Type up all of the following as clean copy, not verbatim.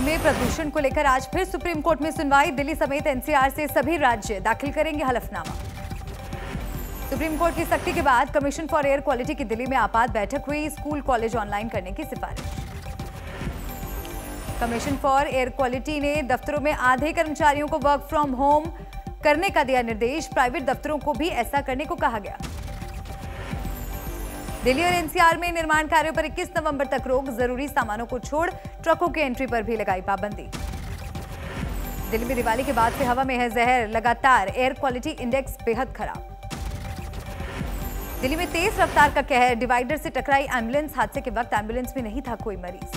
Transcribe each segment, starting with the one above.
दिल्ली में प्रदूषण को लेकर आज फिर सुप्रीम कोर्ट में सुनवाई। दिल्ली समेत एनसीआर से सभी राज्य दाखिल करेंगे हलफनामा। सुप्रीम कोर्ट की सख्ती के बाद कमीशन फॉर एयर क्वालिटी की दिल्ली में आपात बैठक हुई। स्कूल कॉलेज ऑनलाइन करने की सिफारिश। कमीशन फॉर एयर क्वालिटी ने दफ्तरों में आधे कर्मचारियों को वर्क फ्रॉम होम करने का दिया निर्देश। प्राइवेट दफ्तरों को भी ऐसा करने को कहा गया। दिल्ली और एनसीआर में निर्माण कार्यों पर 21 नवंबर तक रोक। जरूरी सामानों को छोड़ ट्रकों के एंट्री पर भी लगाई पाबंदी। दिल्ली में दिवाली के बाद से हवा में है जहर। लगातार एयर क्वालिटी इंडेक्स बेहद खराब। दिल्ली में तेज रफ्तार का कहर। डिवाइडर से टकराई एम्बुलेंस। हादसे के वक्त एम्बुलेंस में नहीं था कोई मरीज।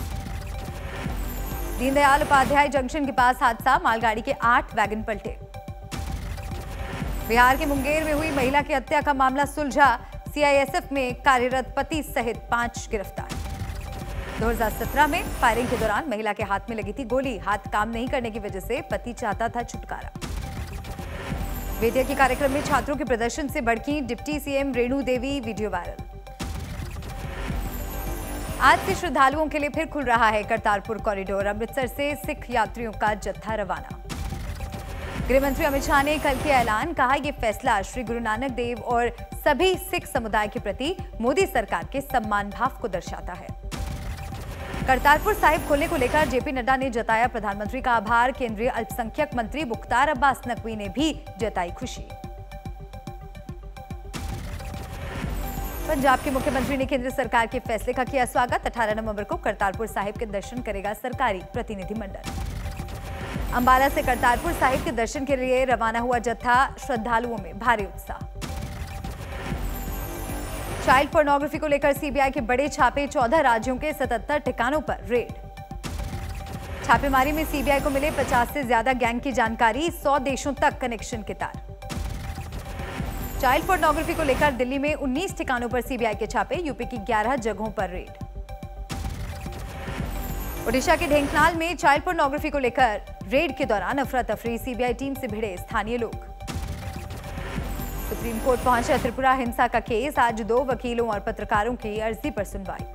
दीनदयाल उपाध्याय जंक्शन के पास हादसा। मालगाड़ी के 8 वैगन पलटे। बिहार के मुंगेर में हुई महिला की हत्या का मामला सुलझा। सीआईएसएफ में कार्यरत पति सहित 5 गिरफ्तार। 2017 में फायरिंग के दौरान महिला के हाथ में लगी थी गोली। हाथ काम नहीं करने की वजह से पति चाहता था छुटकारा। बेटिया के कार्यक्रम में छात्रों के प्रदर्शन से भड़कीं deputy CM Renu Devi. Video viral. आज से श्रद्धालुओं के लिए फिर खुल रहा है करतारपुर कॉरिडोर। अमृतसर से सिख यात्रियों का जत्था रवाना। गृह मंत्री अमित शाह ने कल किया ऐलान। कहा यह फैसला श्री गुरु नानक देव और सभी सिख समुदाय के प्रति मोदी सरकार के सम्मान भाव को दर्शाता है। करतारपुर साहिब खोलने को लेकर जेपी नड्डा ने जताया प्रधानमंत्री का आभार। केंद्रीय अल्पसंख्यक मंत्री मुख्तार अब्बास नकवी ने भी जताई खुशी। पंजाब के मुख्यमंत्री ने केंद्र सरकार के फैसले का किया स्वागत। 18 नवंबर को करतारपुर साहिब के दर्शन करेगा सरकारी प्रतिनिधिमंडल। अंबाला से करतारपुर साहिब के दर्शन के लिए रवाना हुआ जत्था। श्रद्धालुओं में भारी उत्साह। चाइल्ड पोर्नोग्राफी को लेकर सीबीआई के बड़े छापे। 14 राज्यों के 77 ठिकानों पर रेड। छापेमारी में सीबीआई को मिले 50 से ज्यादा गैंग की जानकारी। 100 देशों तक कनेक्शन के तार। चाइल्ड पोर्नोग्राफी को लेकर दिल्ली में 19 ठिकानों पर सीबीआई के छापे। यूपी की 11 जगहों पर रेड। ओडिशा के ढेंकनाल में चाइल्ड पोर्नोग्राफी को लेकर रेड के दौरान अफरा तफरी। सीबीआई टीम से भिड़े स्थानीय लोग। सुप्रीम कोर्ट पहुंचा त्रिपुरा हिंसा का केस। आज 2 वकीलों और पत्रकारों की अर्जी पर सुनवाई।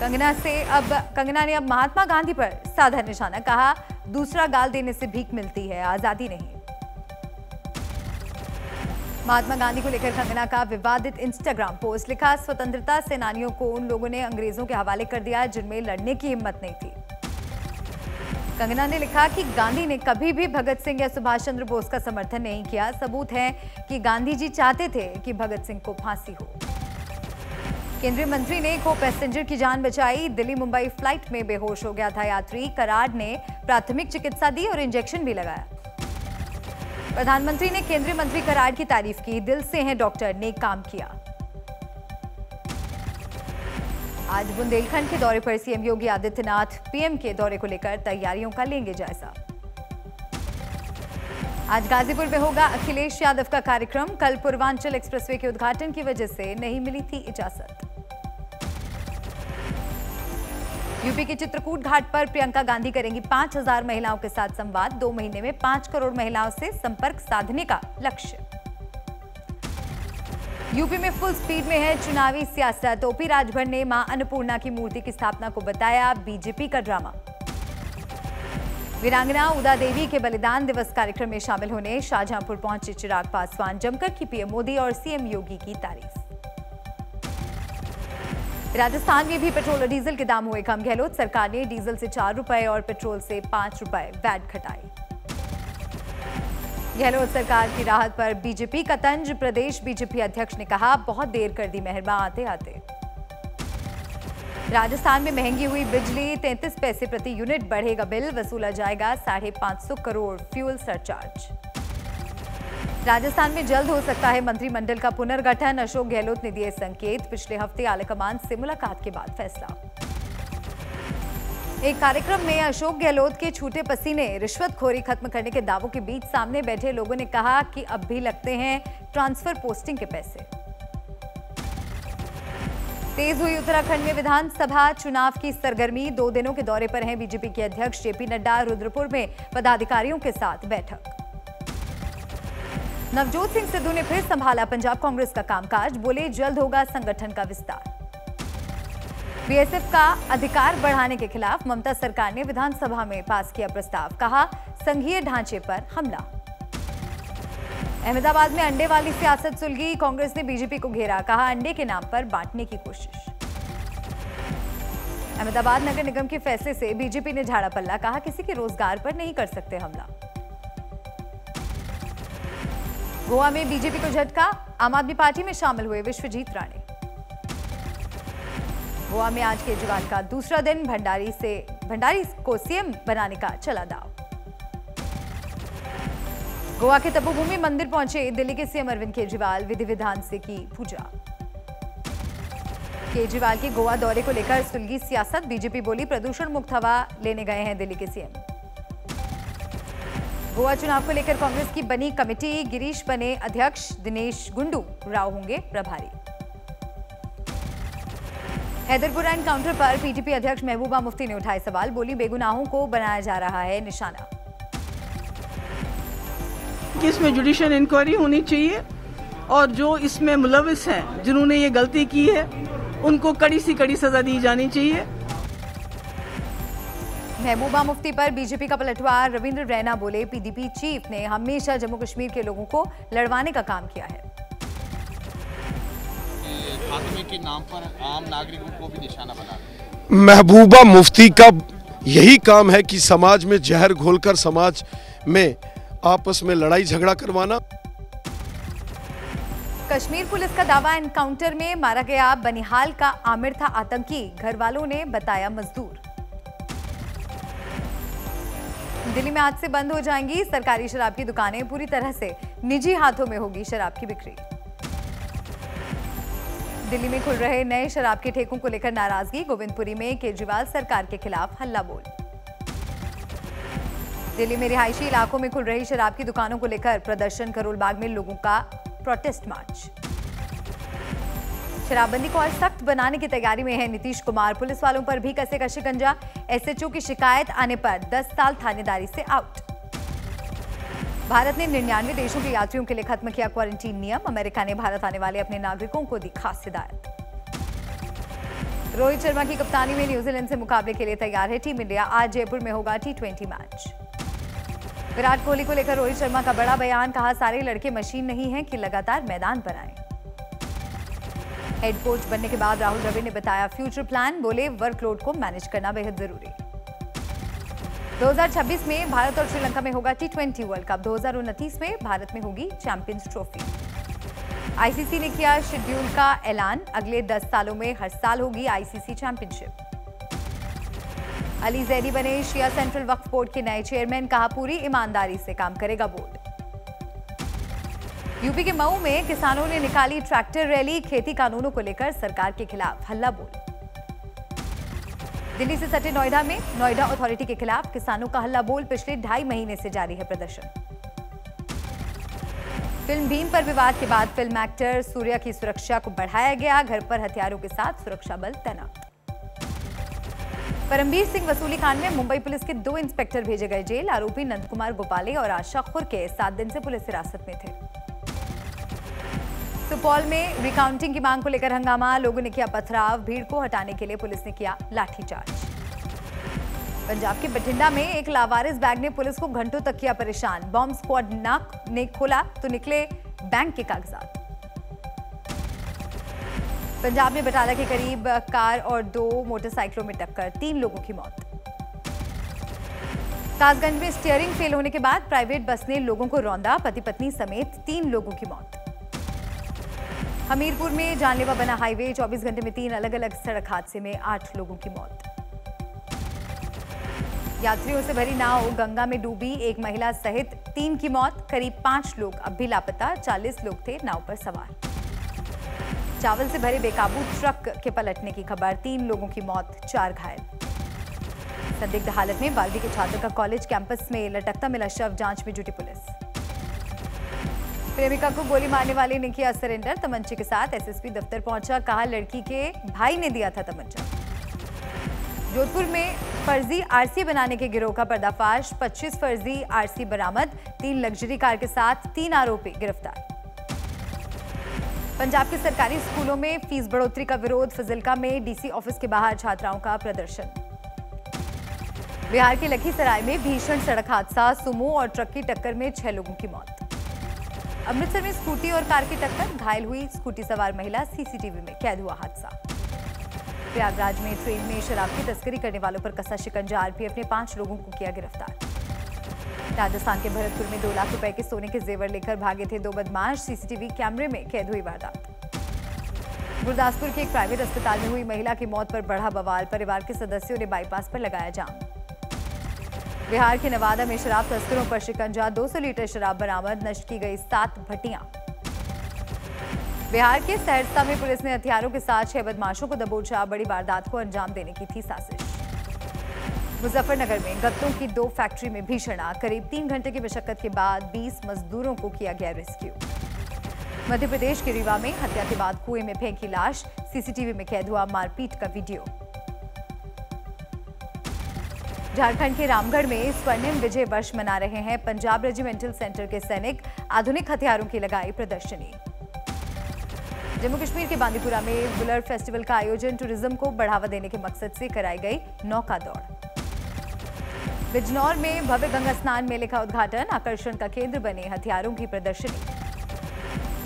कंगना ने अब महात्मा गांधी पर साधा निशाना। कहा दूसरा गाल देने से भीख मिलती है, आजादी नहीं। महात्मा गांधी को लेकर कंगना का विवादित इंस्टाग्राम पोस्ट। लिखा स्वतंत्रता सेनानियों को उन लोगों ने अंग्रेजों के हवाले कर दिया जिनमें लड़ने की हिम्मत नहीं थी। कंगना ने लिखा कि गांधी ने कभी भी भगत सिंह या सुभाष चंद्र बोस का समर्थन नहीं किया। सबूत है कि गांधी जी चाहते थे कि भगत सिंह को फांसी हो। केंद्रीय मंत्री ने को पैसेंजर की जान बचाई। दिल्ली मुंबई फ्लाइट में बेहोश हो गया था यात्री। कराड़ ने प्राथमिक चिकित्सा दी और इंजेक्शन भी लगाया। प्रधानमंत्री ने केंद्रीय मंत्री कराड़ की तारीफ की। दिल से हैं डॉक्टर, ने काम किया। आज बुंदेलखंड के दौरे पर सीएम योगी आदित्यनाथ पीएम के दौरे को लेकर तैयारियों का लेंगे जायजा। आज गाजीपुर में होगा अखिलेश यादव का कार्यक्रम। कल पूर्वांचल एक्सप्रेसवे के उद्घाटन की वजह से नहीं मिली थी इजाजत। यूपी के चित्रकूट घाट पर प्रियंका गांधी करेंगी 5000 महिलाओं के साथ संवाद। 2 महीने में 5 करोड़ महिलाओं से संपर्क साधने का लक्ष्य। यूपी में फुल स्पीड में है चुनावी सियासत। ओपी राजभर ने मां अन्नपूर्णा की मूर्ति की स्थापना को बताया बीजेपी का ड्रामा। वीरांगना उदा देवी के बलिदान दिवस कार्यक्रम में शामिल होने शाहजहांपुर पहुंचे चिराग पासवान। जमकर की पीएम मोदी और सीएम योगी की तारीफ। राजस्थान में भी पेट्रोल और डीजल के दाम हुए कम। गहलोत सरकार ने डीजल से 4 रुपए और पेट्रोल से 5 रुपए वैट घटाए। गहलोत सरकार की राहत पर बीजेपी का तंज। प्रदेश बीजेपी अध्यक्ष ने कहा बहुत देर कर दी मेहरबा आते आते। राजस्थान में महंगी हुई बिजली। 33 पैसे प्रति यूनिट बढ़ेगा बिल। वसूला जाएगा 550 करोड़ फ्यूल सरचार्ज। राजस्थान में जल्द हो सकता है मंत्रिमंडल का पुनर्गठन। अशोक गहलोत ने दिए संकेत। पिछले हफ्ते आलाकमान से मुलाकात के बाद फैसला। एक कार्यक्रम में अशोक गहलोत के छूटे पसीने रिश्वतखोरी खत्म करने के दावों के बीच सामने बैठे लोगों ने कहा कि अब भी लगते हैं ट्रांसफर पोस्टिंग के पैसे। तेज हुई उत्तराखंड में विधानसभा चुनाव की सरगर्मी। 2 दिनों के दौरे पर हैं बीजेपी के अध्यक्ष जेपी नड्डा। रुद्रपुर में पदाधिकारियों के साथ बैठक। नवजोत सिंह सिद्धू ने फिर संभाला पंजाब कांग्रेस का कामकाज। बोले जल्द होगा संगठन का विस्तार। बीएसएफ का अधिकार बढ़ाने के खिलाफ ममता सरकार ने विधानसभा में पास किया प्रस्ताव, कहा संघीय ढांचे पर हमला। अहमदाबाद में अंडे वाली सियासत सुलगी, कांग्रेस ने बीजेपी को घेरा, कहा अंडे के नाम पर बांटने की कोशिश। अहमदाबाद नगर निगम के फैसले से बीजेपी ने झाड़ा पल्ला, कहा किसी के रोजगार पर नहीं कर सकते हमला। गोवा में बीजेपी को झटका, आम आदमी पार्टी में शामिल हुए विश्वजीत राणे। गोवा में आज केजरीवाल का दूसरा दिन, भंडारी को सीएम बनाने का चला दांव। गोवा के तपोभूमि मंदिर पहुंचे दिल्ली के सीएम अरविंद केजरीवाल, विधि विधान से की पूजा। केजरीवाल के गोवा दौरे को लेकर सुलगी सियासत, बीजेपी बोली प्रदूषण मुक्त हवा लेने गए हैं दिल्ली के सीएम। गोवा चुनाव को लेकर कांग्रेस की बनी कमेटी, गिरीश बने अध्यक्ष, दिनेश गुंडू राव होंगे प्रभारी। हैदरपुरा एनकाउंटर पर पीटीपी अध्यक्ष महबूबा मुफ्ती ने उठाए सवाल, बोली बेगुनाहों को बनाया जा रहा है निशाना। इसमें जुडिशियल इंक्वायरी होनी चाहिए और जो इसमें मुलविस हैं, जिन्होंने ये गलती की है, उनको कड़ी से कड़ी सजा दी जानी चाहिए। महबूबा मुफ्ती पर बीजेपी का पलटवार, रविंद्र रैना बोले पीडीपी चीफ ने हमेशा जम्मू कश्मीर के लोगों को लड़वाने का काम किया है। खात्मे के नाम पर आम नागरिकों को भी निशाना बना। महबूबा मुफ्ती का यही काम है कि समाज में जहर घोलकर समाज में आपस में लड़ाई झगड़ा करवाना। कश्मीर पुलिस का दावा, एनकाउंटर में मारा गया बनिहाल का आमिर था आतंकी, घर वालों ने बताया मजदूर। दिल्ली में आज से बंद हो जाएंगी सरकारी शराब की दुकानें, पूरी तरह से निजी हाथों में होगी शराब की बिक्री। दिल्ली में खुल रहे नए शराब के ठेकों को लेकर नाराजगी, गोविंदपुरी में केजरीवाल सरकार के खिलाफ हल्ला बोल। दिल्ली में रिहायशी इलाकों में खुल रही शराब की दुकानों को लेकर प्रदर्शन, करोल बाग में लोगों का प्रोटेस्ट मार्च। शराबबंदी को और सख्त बनाने की तैयारी में है नीतीश कुमार, पुलिस वालों पर भी कसेगा शिकंजा, एसएचओ की शिकायत आने पर 10 साल थानेदारी से आउट। भारत ने 99 देशों के यात्रियों के लिए खत्म किया क्वारंटीन नियम, अमेरिका ने भारत आने वाले अपने नागरिकों को दी खास हिदायत। रोहित शर्मा की कप्तानी में न्यूजीलैंड से मुकाबले के लिए तैयार है टीम इंडिया, आज जयपुर में होगा T20 मैच। विराट कोहली को लेकर रोहित शर्मा का बड़ा बयान, कहा सारे लड़के मशीन नहीं हैं कि लगातार मैदान बनाएं। हेड कोच बनने के बाद राहुल द्रविड़ ने बताया फ्यूचर प्लान, बोले वर्कलोड को मैनेज करना बेहद जरूरी। 2026 में भारत और श्रीलंका में होगा T20 वर्ल्ड कप, 2029 में भारत में होगी चैंपियंस ट्रॉफी। आईसीसी ने किया शेड्यूल का ऐलान, अगले 10 सालों में हर साल होगी आईसीसी चैंपियनशिप। अली जैदी बने शिया सेंट्रल वक्फ बोर्ड के नए चेयरमैन, कहा पूरी ईमानदारी से काम करेगा बोर्ड। यूपी के मऊ में किसानों ने निकाली ट्रैक्टर रैली, खेती कानूनों को लेकर सरकार के खिलाफ हल्ला बोल। दिल्ली से सटे नोएडा में नोएडा अथॉरिटी के खिलाफ किसानों का हल्ला बोल, पिछले 2.5 महीने से जारी है प्रदर्शन। फिल्म भीम पर विवाद के बाद फिल्म एक्टर सूर्या की सुरक्षा को बढ़ाया गया, घर पर हथियारों के साथ सुरक्षा बल तैनात। परमबीर सिंह वसूली कांड में मुंबई पुलिस के 2 इंस्पेक्टर भेजे गए जेल, आरोपी नंदकुमार गोपाले और आशा खुरके 7 दिन से पुलिस हिरासत में थे। सुपौल में रिकाउंटिंग की मांग को लेकर हंगामा, लोगों ने किया पथराव, भीड़ को हटाने के लिए पुलिस ने किया लाठीचार्ज। पंजाब के बठिंडा में एक लावारिस बैग ने पुलिस को घंटों तक किया परेशान, बॉम्ब स्क्वाड ने खोला तो निकले बैंक के कागजात। पंजाब में बटाला के करीब कार और 2 मोटरसाइकिलों में टक्कर, 3 लोगों की मौत। कासगंज में स्टीयरिंग फेल होने के बाद प्राइवेट बस ने लोगों को रौंदा, पति पत्नी समेत 3 लोगों की मौत। हमीरपुर में जानलेवा बना हाईवे, 24 घंटे में 3 अलग अलग सड़क हादसे में 8 लोगों की मौत। यात्रियों से भरी नाव गंगा में डूबी, एक महिला सहित 3 की मौत, करीब 5 लोग अब भी लापता, 40 लोग थे नाव पर सवार। चावल से भरे बेकाबू ट्रक के पलटने की खबर, 3 लोगों की मौत, 4 घायल। संदिग्ध हालत में बाल्दी के छात्र का कॉलेज कैंपस में लटकता मिला शव, जांच में जुटी पुलिस। प्रेमिका को गोली मारने वाले ने किया सरेंडर, तमंचे के साथ एसएसपी दफ्तर पहुंचा, कहा लड़की के भाई ने दिया था तमंचा। जोधपुर में फर्जी आरसी बनाने के गिरोह का पर्दाफाश, 25 फर्जी आरसी बरामद, 3 लग्जरी कार के साथ 3 आरोपी गिरफ्तार। पंजाब के सरकारी स्कूलों में फीस बढ़ोतरी का विरोध, फजिल्का में डीसी ऑफिस के बाहर छात्राओं का प्रदर्शन। बिहार के लखीसराय में भीषण सड़क हादसा, सुमो और ट्रक की टक्कर में 6 लोगों की मौत। अमृतसर में स्कूटी और कार की टक्कर, घायल हुई स्कूटी सवार महिला, सीसीटीवी में कैद हुआ हादसा। प्रयागराज में ट्रेन में शराब की तस्करी करने वालों पर कसा शिकंजा, आरपीएफ ने 5 लोगों को किया गिरफ्तार। राजस्थान के भरतपुर में 2 लाख रुपए के सोने के जेवर लेकर भागे थे 2 बदमाश, सीसीटीवी कैमरे में कैद हुई वारदात। गुरदासपुर के एक प्राइवेट अस्पताल में हुई महिला की मौत पर बढ़ा बवाल, परिवार के सदस्यों ने बाईपास पर लगाया जाम। बिहार के नवादा में शराब तस्करों पर शिकंजा, 200 लीटर शराब बरामद, नष्ट की गई 7 भट्टियां। बिहार के सहरसा में पुलिस ने हथियारों के साथ 6 बदमाशों को दबोचा, बड़ी वारदात को अंजाम देने की थी साजिश। मुजफ्फरनगर में गत्तों की 2 फैक्ट्री में भीषण आग, करीब 3 घंटे की मशक्कत के बाद 20 मजदूरों को किया गया रेस्क्यू। मध्य प्रदेश के रीवा में हत्या के बाद कुएं में फेंकी लाश, सीसीटीवी में कैद हुआ मारपीट का वीडियो। झारखंड के रामगढ़ में स्वर्णिम विजय वर्ष मना रहे हैं पंजाब रेजिमेंटल सेंटर के सैनिक, आधुनिक हथियारों की लगाई प्रदर्शनी। जम्मू कश्मीर के बांदीपुरा में बुलर फेस्टिवल का आयोजन, टूरिज्म को बढ़ावा देने के मकसद से कराई गई नौका दौड़। बिजनौर में भव्य गंगा स्नान मेले का उद्घाटन, आकर्षण का केंद्र बने हथियारों की प्रदर्शनी।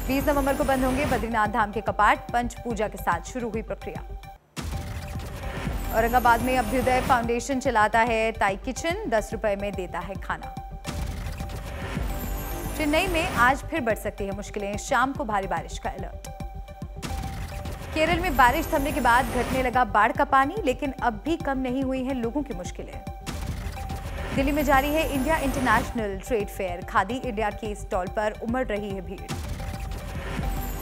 20 नवंबर को बंद होंगे बद्रीनाथ धाम के कपाट, पंच पूजा के साथ शुरू हुई प्रक्रिया। औरंगाबाद में अभ्युदय फाउंडेशन चलाता है ताई किचन, 10 रुपए में देता है खाना। चेन्नई में आज फिर बढ़ सकती है मुश्किलें, शाम को भारी बारिश का अलर्ट। केरल में बारिश थमने के बाद घटने लगा बाढ़ का पानी, लेकिन अब भी कम नहीं हुई है लोगों की मुश्किलें। दिल्ली में जारी है India international trade fair, khadi India के स्टॉल पर उमड़ रही है भीड़।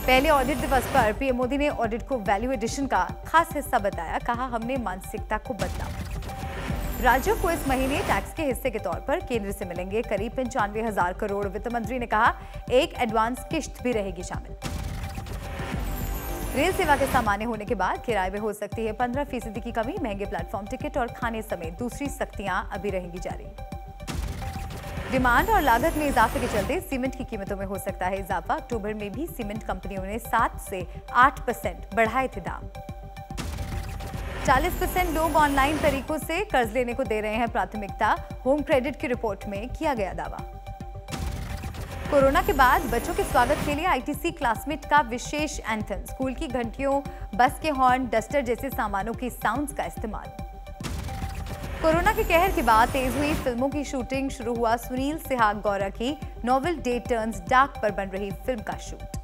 पहले ऑडिट दिवस पर पीएम मोदी ने ऑडिट को वैल्यू एडिशन का खास हिस्सा बताया, कहा हमने मानसिकता को बदला। राज्यों को इस महीने टैक्स के हिस्से के तौर पर केंद्र से मिलेंगे करीब 95,000 करोड़, वित्त मंत्री ने कहा एक एडवांस किश्त भी रहेगी शामिल। रेल सेवा के सामान्य होने के बाद किराए में हो सकती है 15% की कमी, महंगे प्लेटफॉर्म टिकट और खाने समेत दूसरी सख्तियां अभी रहेंगी जारी। डिमांड और लागत में इजाफे के चलते सीमेंट की कीमतों में हो सकता है इजाफा, अक्टूबर में भी सीमेंट कंपनियों ने 7 से 8% बढ़ाए थे दाम। 40% लोग ऑनलाइन तरीकों से कर्ज लेने को दे रहे हैं प्राथमिकता, होम क्रेडिट की रिपोर्ट में किया गया दावा। कोरोना के बाद बच्चों के स्वागत के लिए आईटीसी क्लासमेट का विशेष एंथम, स्कूल की घंटियों, बस के हॉर्न, डस्टर जैसे सामानों की साउंड्स का इस्तेमाल। कोरोना के कहर के बाद तेज हुई फिल्मों की शूटिंग, शुरू हुआ सुनील सिहाग गौरा की नॉवेल डे टर्न्स डार्क पर बन रही फिल्म का शूट।